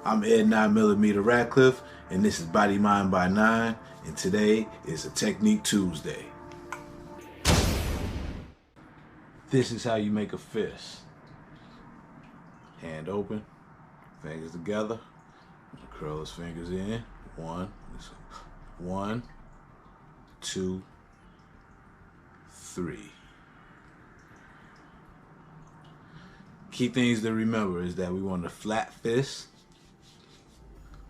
I'm Ed 9mm Ratcliff, and this is Body Mind by 9, and today is a Technique Tuesday. This is how you make a fist. Hand open, fingers together, curl his fingers in. One, two, three. Key things to remember is that we want a flat fist.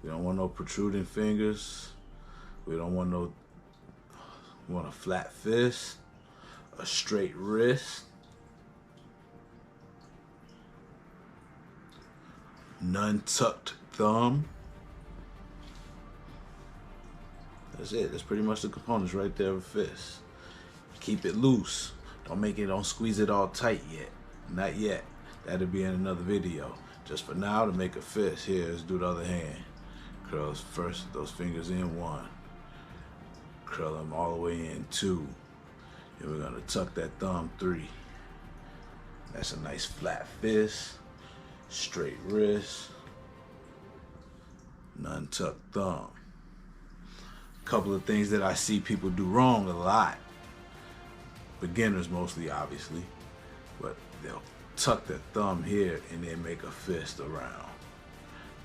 We don't want no protruding fingers. We want a flat fist, a straight wrist, non-tucked thumb. That's it. That's pretty much the components right there of a fist. Keep it loose. Don't squeeze it all tight yet. Not yet. That'll be in another video. Just for now, to make a fist. Here, let's do the other hand. Curl first those fingers in, 1. Curl them all the way in, 2. And we're gonna tuck that thumb, 3. That's a nice flat fist, straight wrist, non-tucked thumb. A couple of things that I see people do wrong a lot. Beginners mostly, obviously, but they'll tuck the thumb here and then make a fist around.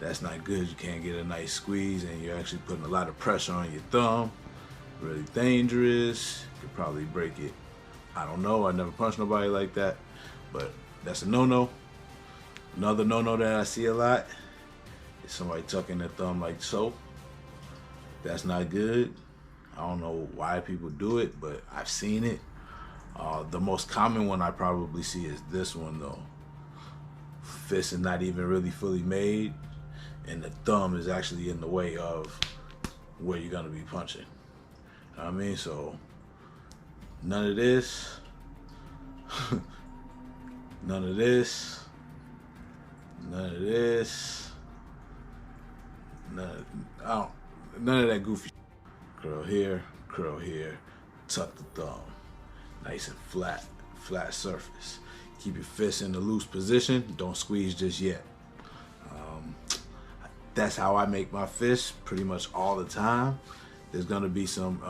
That's not good. You can't get a nice squeeze, and you're actually putting a lot of pressure on your thumb. Really dangerous. You could probably break it. I don't know. I never punched nobody like that, but that's a no-no. Another no-no that I see a lot is somebody tucking their thumb like so. That's not good. I don't know why people do it, but I've seen it. The most common one I probably see is this one though. Fist is not even really fully made, and the thumb is actually in the way of where you're gonna be punching. You know what I mean? So none of this, none of this, none of this, none of that goofy. Curl here, tuck the thumb. Nice and flat surface. Keep your fist in the loose position. Don't squeeze just yet. That's how I make my fist pretty much all the time. There's gonna be some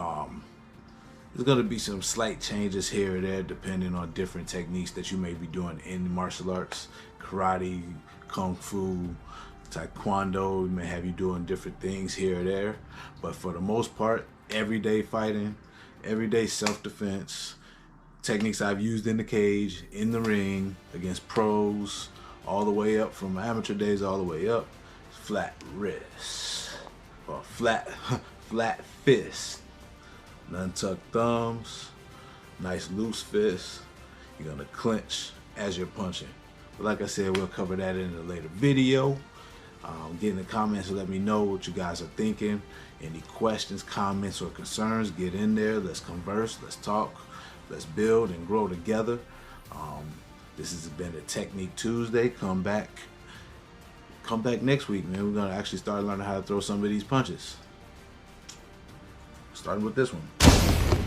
slight changes here or there depending on different techniques that you may be doing in martial arts, karate, kung fu, taekwondo. We may have you doing different things here or there, but for the most part, everyday fighting, everyday self-defense, techniques I've used in the cage, in the ring, against pros, all the way up from amateur days all the way up. Flat wrist, or flat fist, non-tucked thumbs, nice loose fist. You're gonna clench as you're punching. But like I said, we'll cover that in a later video. Get in the comments and let me know what you guys are thinking. Any questions, comments, or concerns, get in there. Let's converse, let's talk, let's build and grow together. This has been a Technique Tuesday. Come back next week, man. We're gonna actually start learning how to throw some of these punches. Starting with this one.